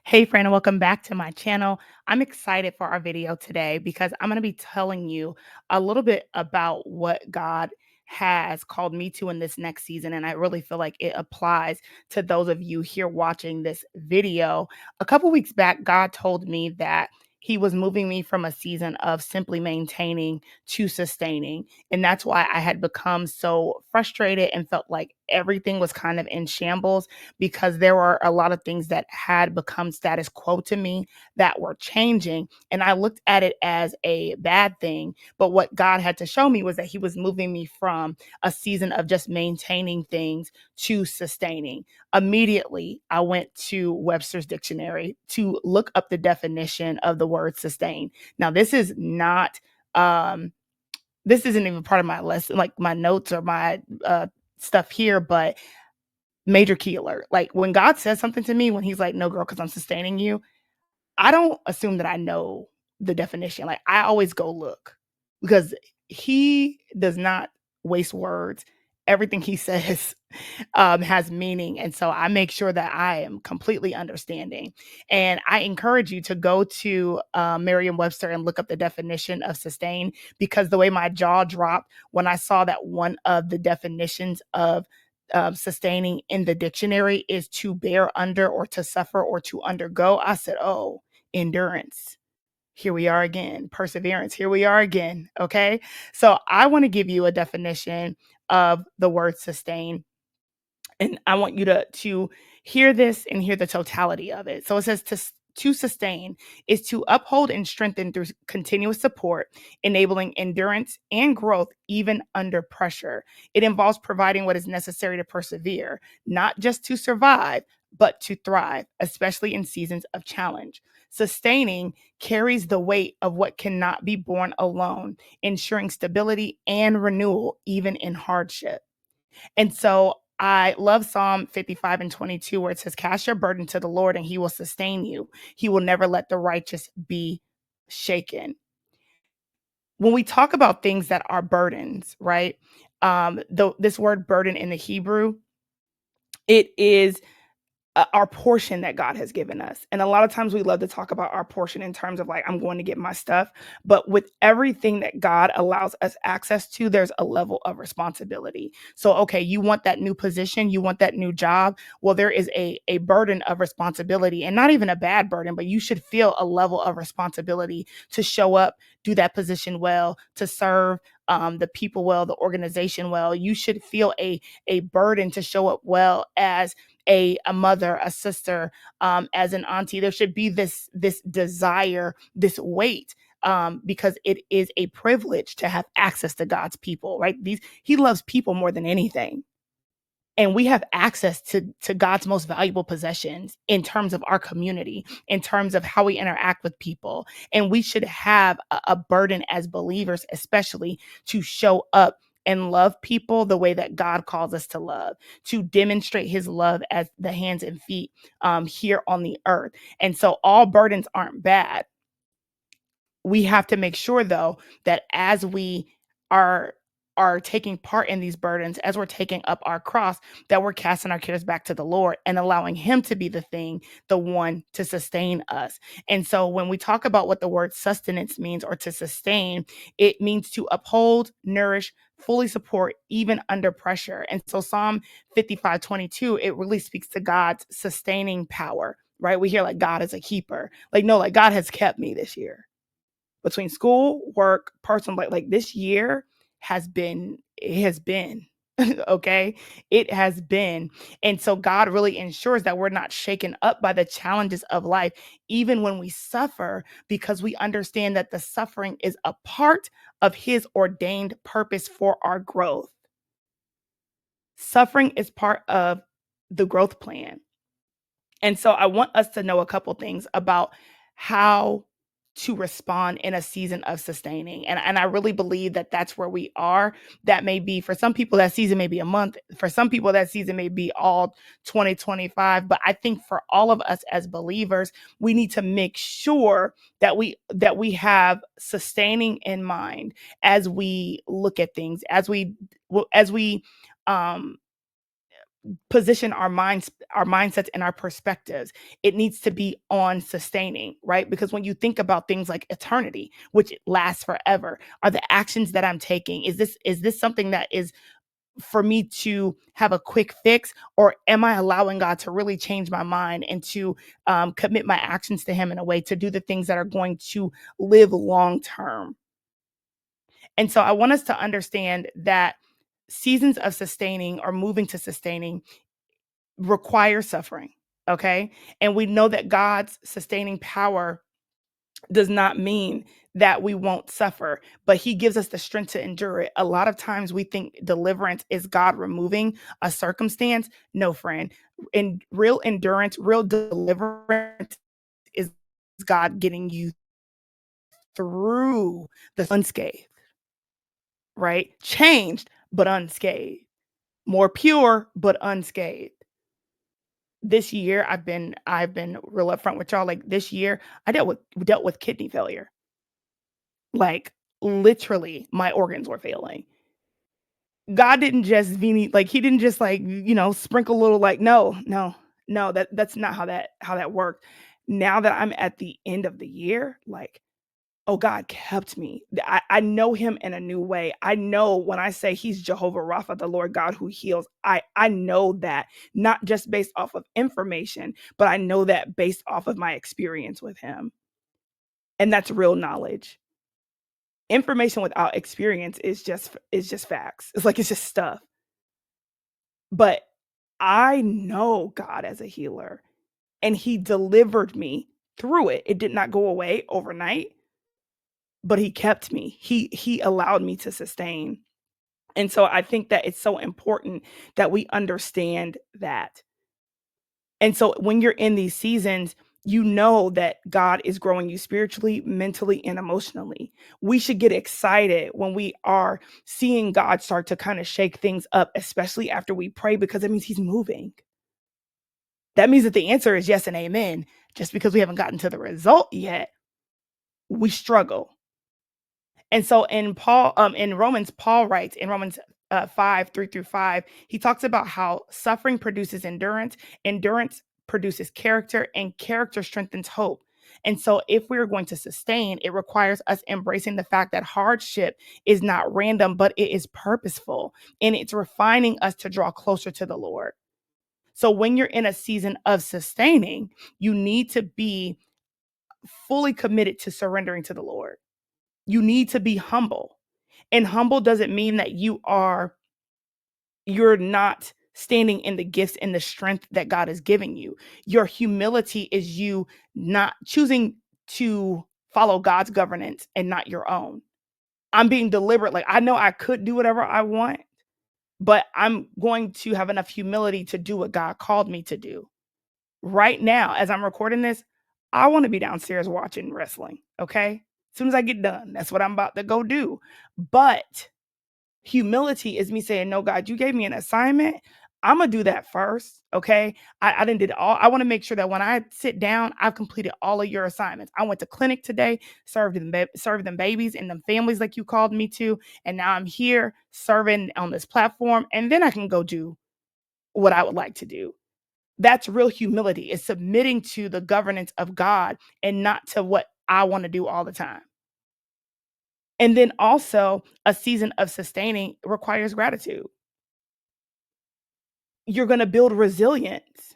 Hey friend, and welcome back to my channel. I'm excited for our video today because I'm going to be telling you a little bit about what God has called me to in this next season. And I really feel like it applies to those of you here watching this video. A couple weeks back, God told me that He was moving me from a season of simply maintaining to sustaining. And that's why I had become so frustrated and felt like everything was kind of in shambles because there were a lot of things that had become status quo to me that were changing. And I looked at it as a bad thing. But what God had to show me was that He was moving me from a season of just maintaining things to sustaining. Immediately, I went to Webster's dictionary to look up the definition of the word sustain. Now, um, this isn't even part of my lesson, like my notes or my stuff here, but major key alert. Like when God says something to me, when He's like, no, girl, because I'm sustaining you, I don't assume that I know the definition. Like I always go look because He does not waste words. Everything He says has meaning. And so I make sure that I am completely understanding. And I encourage you to go to Merriam Webster and look up the definition of sustain, because the way my jaw dropped when I saw that one of the definitions of sustaining in the dictionary is to bear under or to suffer or to undergo, I said, oh, endurance. Here we are again. Perseverance. Here we are again. Okay. So I want to give you a definition of the word sustain, and I want you to hear this and hear the totality of it. So it says to sustain is to uphold and strengthen through continuous support, enabling endurance and growth even under pressure. It involves providing what is necessary to persevere, not just to survive, but to thrive, especially in seasons of challenge. Sustaining carries the weight of what cannot be borne alone, ensuring stability and renewal even in hardship. And so I love Psalm 55 and 22, where it says, cast your burden to the Lord and He will sustain you. He will never let the righteous be shaken. When we talk about things that are burdens, right? This word burden in the Hebrew, it is our portion that God has given us. And a lot of times we love to talk about our portion in terms of like, I'm going to get my stuff. But with everything that God allows us access to, there's a level of responsibility. So, okay, you want that new position, you want that new job. Well, there is a burden of responsibility, and not even a bad burden, but you should feel a level of responsibility to show up, do that position well, to serve the people well, the organization well. You should feel a burden to show up well as a mother, a sister, as an auntie. There should be this desire, this weight, because it is a privilege to have access to God's people, right? He loves people more than anything. And we have access to God's most valuable possessions in terms of our community, in terms of how we interact with people. And we should have a burden as believers, especially to show up and love people the way that God calls us to love, to demonstrate His love as the hands and feet here on the earth. And so all burdens aren't bad. We have to make sure though that as we are taking part in these burdens, as we're taking up our cross, that we're casting our cares back to the Lord and allowing Him to be the one to sustain us. And so when we talk about what the word sustenance means, or to sustain, it means to uphold, nourish, fully support even under pressure. And so Psalm 55:22, it really speaks to God's sustaining power, right? We hear like God is a keeper. Like, no, like God has kept me this year between school, work, personal, like this year it has been okay. It has been. And so God really ensures that we're not shaken up by the challenges of life, even when we suffer, because we understand that the suffering is a part of His ordained purpose for our growth. Suffering is part of the growth plan. And so I want us to know a couple things about how to respond in a season of sustaining. And I really believe that that's where we are. That may be for some people, that season may be a month. For some people, that season may be all 2025. But I think for all of us as believers, we need to make sure that we have sustaining in mind as we look at things, as we um position our mindsets and our perspectives. It needs to be on sustaining, right? Because when you think about things like eternity, which lasts forever, are the actions that I'm taking, is this something that is for me to have a quick fix, or am I allowing God to really change my mind and to commit my actions to him in a way to do the things that are going to live long term? And so I want us to understand that seasons of sustaining or moving to sustaining require suffering. Okay. And we know that God's sustaining power does not mean that we won't suffer, but he gives us the strength to endure it. A lot of times we think deliverance is God removing a circumstance. No, friend. In real endurance, real deliverance is God getting you through the unscathed, right? Changed, but unscathed. More pure, but unscathed. This year I've been real upfront with y'all. Like this year, I dealt with kidney failure. Like literally my organs were failing. God didn't just like he didn't just like, sprinkle a little like no, no, no, that's not how that worked. Now that I'm at the end of the year, like, oh, God kept me. I know him in a new way. I know when I say he's Jehovah Rapha, the Lord God who heals, I know that not just based off of information, but I know that based off of my experience with him. And that's real knowledge. Information without experience is just facts. It's like it's just stuff. But I know God as a healer, and he delivered me through it. It did not go away overnight, but he kept me. He allowed me to sustain. And so I think that it's so important that we understand that. And so when you're in these seasons, you know that God is growing you spiritually, mentally, and emotionally. We should get excited when we are seeing God start to kind of shake things up, especially after we pray, because it means he's moving. That means that the answer is yes and amen. Just because we haven't gotten to the result yet, we struggle. And so in Romans, Paul writes in Romans 5:3-5, he talks about how suffering produces endurance, endurance produces character, and character strengthens hope. And so if we're going to sustain, it requires us embracing the fact that hardship is not random, but it is purposeful, and it's refining us to draw closer to the Lord. So when you're in a season of sustaining, you need to be fully committed to surrendering to the Lord. You need to be humble. And humble doesn't mean that you're not standing in the gifts and the strength that God is giving you. Your humility is you not choosing to follow God's governance and not your own. I'm being deliberate. Like I know I could do whatever I want, but I'm going to have enough humility to do what God called me to do. Right now, as I'm recording this, I want to be downstairs watching wrestling. Okay. As soon as I get done, that's what I'm about to go do. But humility is me saying, no, God, you gave me an assignment. I'm gonna do that first. Okay. I didn't did it all. I want to make sure that when I sit down, I've completed all of your assignments. I went to clinic today, served them babies and them families like you called me to. And now I'm here serving on this platform. And then I can go do what I would like to do. That's real humility. It's submitting to the governance of God and not to what I want to do all the time. And then also, a season of sustaining requires gratitude. You're going to build resilience,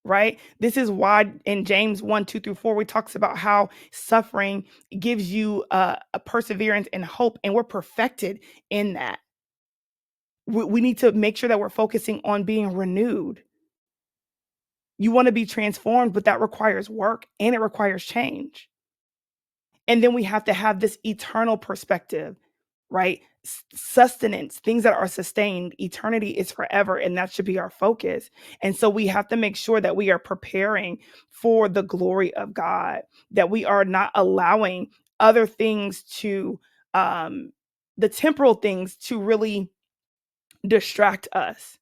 right? This is why in James 1:2-4, we talks about how suffering gives you a perseverance and hope, and we're perfected in that. We need to make sure that we're focusing on being renewed. You want to be transformed, but that requires work and it requires change. And then we have to have this eternal perspective. right? Sustenance, things that are sustained, eternity is forever, and that should be our focus. And so we have to make sure that we are preparing for the glory of God, that we are not allowing other things to, the temporal things to really distract us.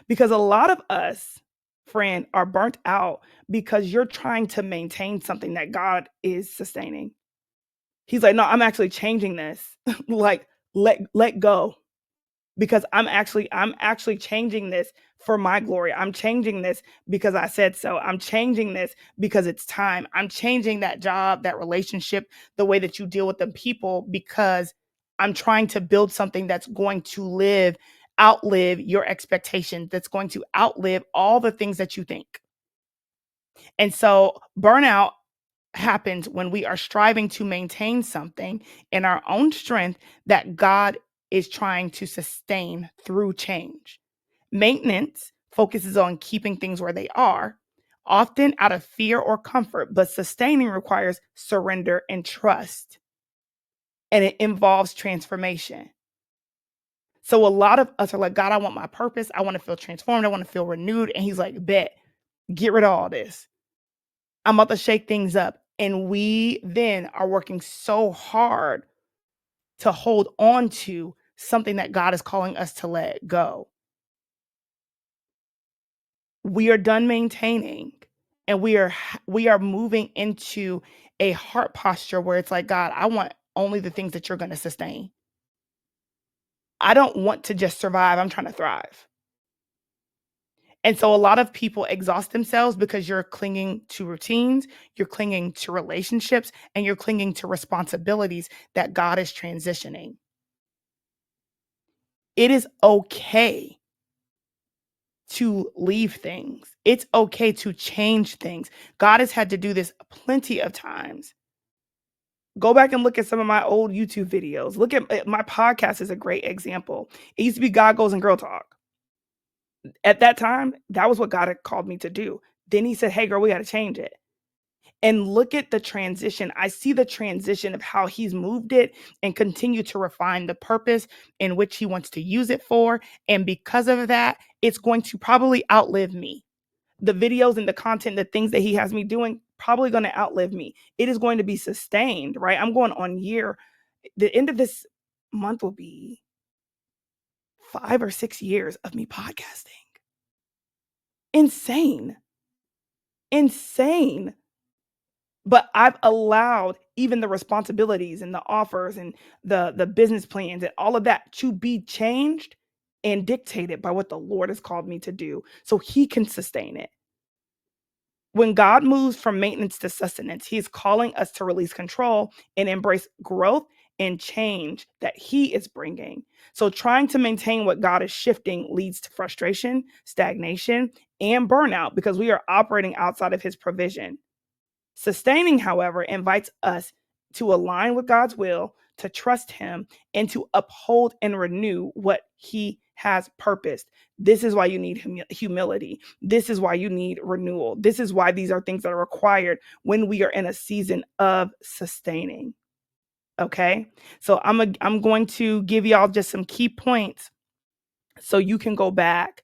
Because a lot of us, friend, are burnt out because you're trying to maintain something that God is sustaining. He's like, no, I'm actually changing this. Like, let go, because I'm actually changing this for my glory. I'm changing this because I said so. I'm changing this because it's time. I'm changing that job, that relationship, the way that you deal with the people, because I'm trying to build something that's going to outlive your expectations, that's going to outlive all the things that you think. And so burnout happens when we are striving to maintain something in our own strength that God is trying to sustain through change. Maintenance focuses on keeping things where they are, often out of fear or comfort, but sustaining requires surrender and trust, and it involves transformation. So a lot of us are like, God, I want my purpose. I want to feel transformed. I want to feel renewed. And He's like, bet, get rid of all this. I'm about to shake things up. And we then are working so hard to hold on to something that God is calling us to let go. We are done maintaining, and we are moving into a heart posture where it's like, God, I want only the things that you're going to sustain. I don't want to just survive. I'm trying to thrive. And so a lot of people exhaust themselves because you're clinging to routines, you're clinging to relationships, and you're clinging to responsibilities that God is transitioning. It is okay to leave things. It's okay to change things. God has had to do this plenty of times. Go back and look at some of my old YouTube videos. Look at my podcast is a great example. It used to be God Goes and Girl Talk. At that time, that was what God had called me to do. Then He said, hey, girl, we got to change it. And look at the transition. I see the transition of how He's moved it and continue to refine the purpose in which He wants to use it for. And because of that, it's going to probably outlive me. The videos and the content, the things that He has me doing, probably going to outlive me. It is going to be sustained, right? I'm going on year. The end of this month will be 5 or 6 years of me podcasting. Insane. Insane. But I've allowed even the responsibilities and the offers and the business plans and all of that to be changed and dictated by what the Lord has called me to do so He can sustain it. When God moves from maintenance to sustenance, He is calling us to release control and embrace growth and change that He is bringing. So, trying to maintain what God is shifting leads to frustration, stagnation, and burnout because we are operating outside of His provision. Sustaining, however, invites us to align with God's will, to trust Him, and to uphold and renew what He has purposed. This is why you need humility. This is why you need renewal. This is why these are things that are required when we are in a season of sustaining. Okay. So I'm going to give y'all just some key points so you can go back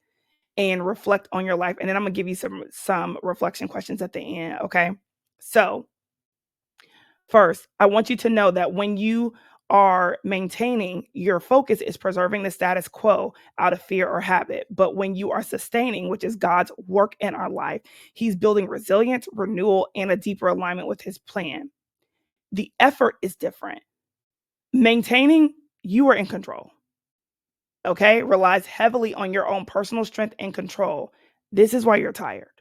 and reflect on your life. And then I'm gonna give you some reflection questions at the end. Okay. So first, I want you to know that when you are maintaining, your focus is preserving the status quo out of fear or habit. But when you are sustaining, which is God's work in our life, He's building resilience, renewal, and a deeper alignment with His plan. The effort is different. Maintaining, you are in control. Okay, relies heavily on your own personal strength and control. This is why you're tired.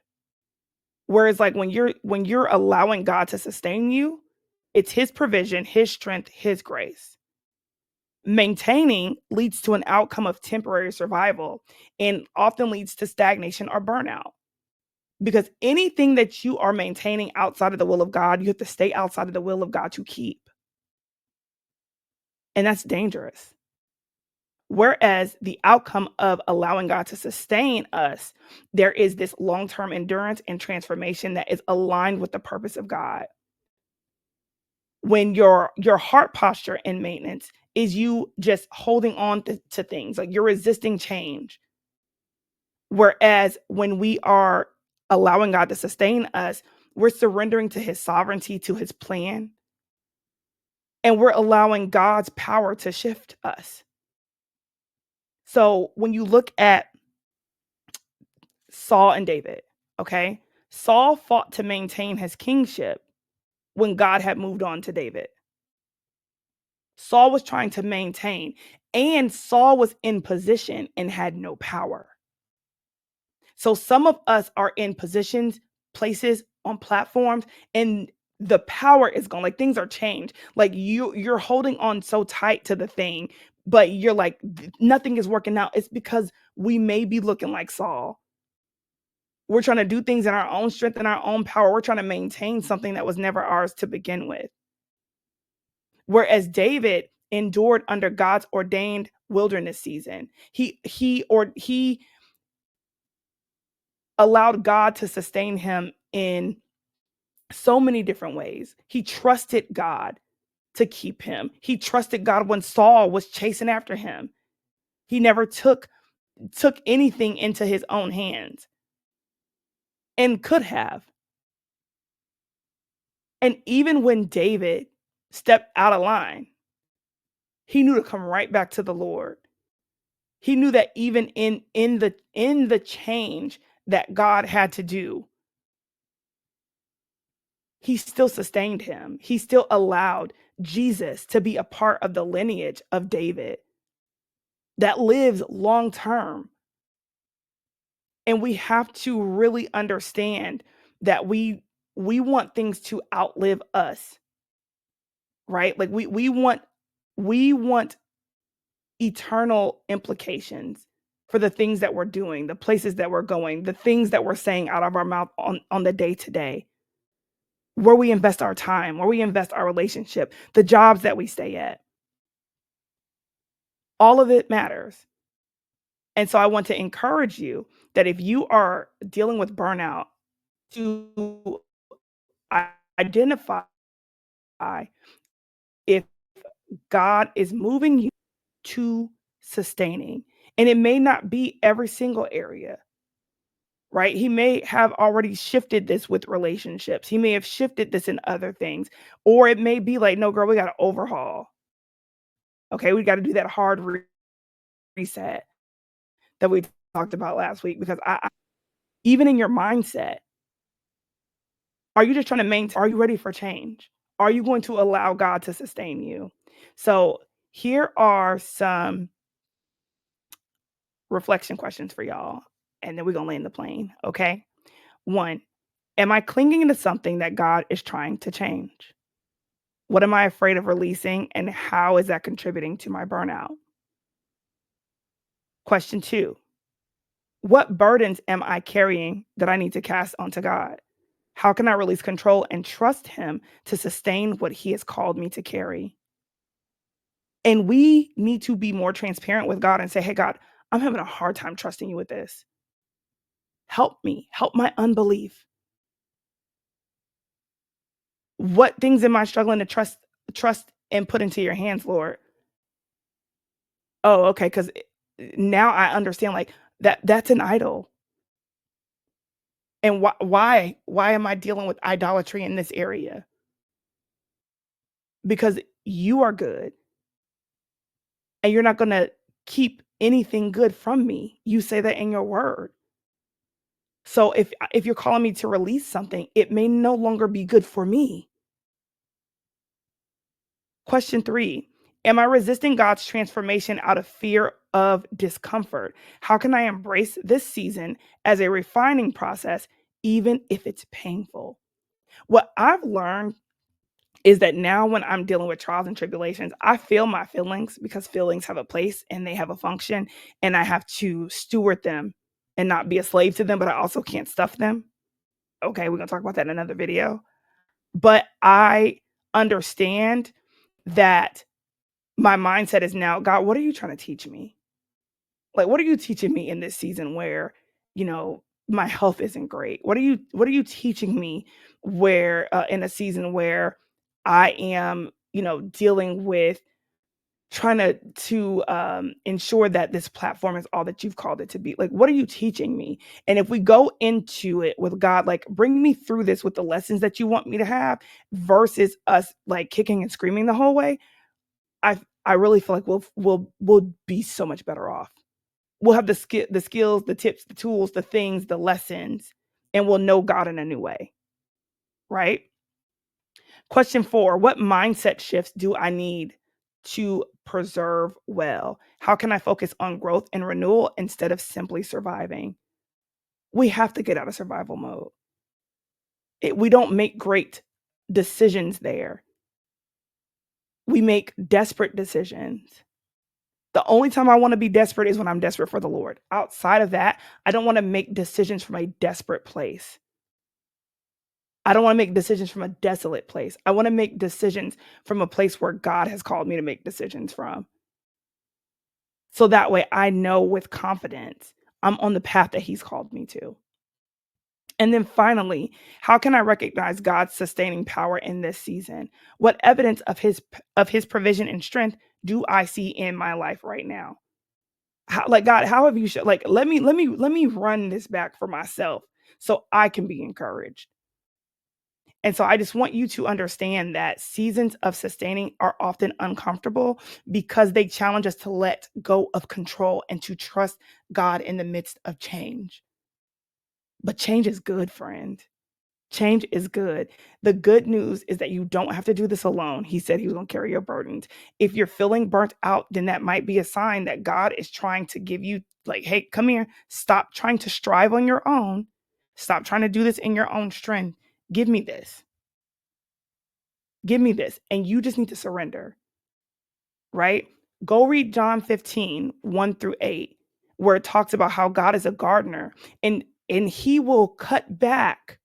Whereas like when you're allowing God to sustain you, it's His provision, His strength, His grace. Maintaining leads to an outcome of temporary survival and often leads to stagnation or burnout. Because anything that you are maintaining outside of the will of God, you have to stay outside of the will of God to keep. And that's dangerous. Whereas the outcome of allowing God to sustain us, there is this long-term endurance and transformation that is aligned with the purpose of God. When your heart posture in maintenance is you just holding on to things, like you're resisting change. Whereas when we are allowing God to sustain us, we're surrendering to his sovereignty, to his plan, and we're allowing God's power to shift us. So when you look at Saul and David, okay, Saul fought to maintain his kingship when God had moved on to David. Saul was trying to maintain, and Saul was in position and had no power. So some of us are in positions, places, on platforms, and the power is gone. Like things are changed. Like you're holding on so tight to the thing, but you're like nothing is working out. It's because we may be looking like Saul. We're trying to do things in our own strength and our own power. We're trying to maintain something that was never ours to begin with. Whereas David endured under God's ordained wilderness season. He allowed God to sustain him in so many different ways. He trusted God to keep him. He trusted God when Saul was chasing after him. He never took anything into his own hands and could have. And even when David stepped out of line, he knew to come right back to the Lord. He knew that even in the change that God had to do, he still sustained him. He still allowed Jesus to be a part of the lineage of David that lives long term. And we have to really understand that we want things to outlive us, right? Like we want eternal implications for the things that we're doing, the places that we're going, the things that we're saying out of our mouth on the day to day, where we invest our time, where we invest our relationship, the jobs that we stay at. All of it matters. And so I want to encourage you that if you are dealing with burnout, to identify if God is moving you to sustaining. And it may not be every single area, right? He may have already shifted this with relationships. He may have shifted this in other things. Or it may be like, no, girl, we got to overhaul. Okay, we got to do that hard reset that we talked about last week. Because even in your mindset, are you just trying to maintain? Are you ready for change? Are you going to allow God to sustain you? So here are some reflection questions for y'all, and then we're going to land the plane. Okay. One, am I clinging to something that God is trying to change? What am I afraid of releasing, and how is that contributing to my burnout? Question two, what burdens am I carrying that I need to cast onto God? How can I release control and trust Him to sustain what He has called me to carry? And we need to be more transparent with God and say, hey, God, I'm having a hard time trusting you with this. Help me, help my unbelief. What things am I struggling to trust and put into your hands, Lord? Oh, okay, because now I understand, like, that's an idol. And why am I dealing with idolatry in this area? Because you are good, and you're not gonna keep anything good from me. You say that in your word. So if you're calling me to release something, it may no longer be good for me. Question 3, am I resisting God's transformation out of fear of discomfort? How can I embrace this season as a refining process, even if it's painful? What I've learned is that now when I'm dealing with trials and tribulations, I feel my feelings because feelings have a place and they have a function, and I have to steward them and not be a slave to them, but I also can't stuff them. Okay, we're gonna talk about that in another video. But I understand that my mindset is now, God, what are you trying to teach me? Like, what are you teaching me in this season where, my health isn't great? What are you teaching me where in a season where I am, dealing with trying to ensure that this platform is all that you've called it to be. Like, what are you teaching me? And if we go into it with God, like, bring me through this with the lessons that you want me to have, versus us like kicking and screaming the whole way, I really feel like we'll be so much better off. We'll have the skills, the tips, the tools, the things, the lessons, and we'll know God in a new way, right? Question 4, what mindset shifts do I need to preserve well? How can I focus on growth and renewal instead of simply surviving? We have to get out of survival mode. We don't make great decisions there. We make desperate decisions. The only time I want to be desperate is when I'm desperate for the Lord. Outside of that, I don't want to make decisions from a desperate place. I don't want to make decisions from a desolate place. I want to make decisions from a place where God has called me to make decisions from. So that way I know with confidence I'm on the path that He's called me to. And then finally, how can I recognize God's sustaining power in this season? What evidence of his provision and strength do I see in my life right now? How, like, God, how have you like, let me run this back for myself so I can be encouraged. And so I just want you to understand that seasons of sustaining are often uncomfortable because they challenge us to let go of control and to trust God in the midst of change. But change is good, friend. Change is good. The good news is that you don't have to do this alone. He said He was going to carry your burdens. If you're feeling burnt out, then that might be a sign that God is trying to give you, like, hey, come here. Stop trying to strive on your own. Stop trying to do this in your own strength. Give me this. Give me this. And you just need to surrender, right? Go read John 15, 1-8, where it talks about how God is a gardener and He will cut back.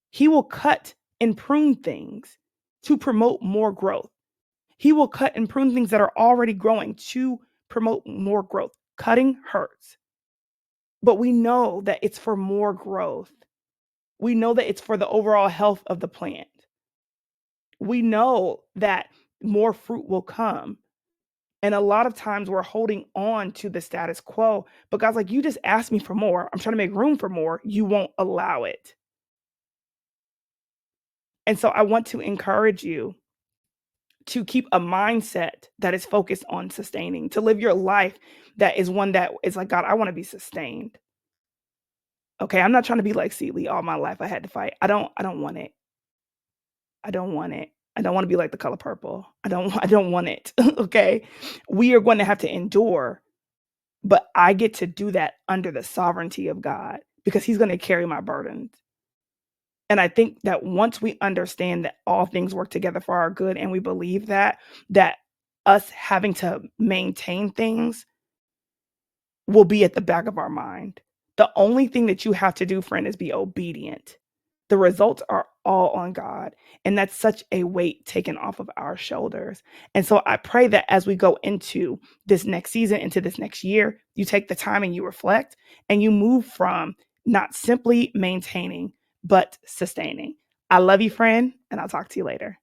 He will cut and prune things to promote more growth. He will cut and prune things that are already growing to promote more growth. Cutting hurts, but we know that it's for more growth. We know that it's for the overall health of the plant. We know that more fruit will come. And a lot of times we're holding on to the status quo, but God's like, you just asked me for more. I'm trying to make room for more. You won't allow it. And so I want to encourage you to keep a mindset that is focused on sustaining, to live your life that is one that is like, God, I want to be sustained. Okay, I'm not trying to be like Seeley all my life. I had to fight. I don't want it. I don't want it. I don't want to be like the color purple. I don't want it. Okay. We are going to have to endure, but I get to do that under the sovereignty of God because He's going to carry my burdens. And I think that once we understand that all things work together for our good and we believe that us having to maintain things will be at the back of our mind. The only thing that you have to do, friend, is be obedient. The results are all on God. And that's such a weight taken off of our shoulders. And so I pray that as we go into this next season, into this next year, you take the time and you reflect and you move from not simply maintaining, but sustaining. I love you, friend, and I'll talk to you later.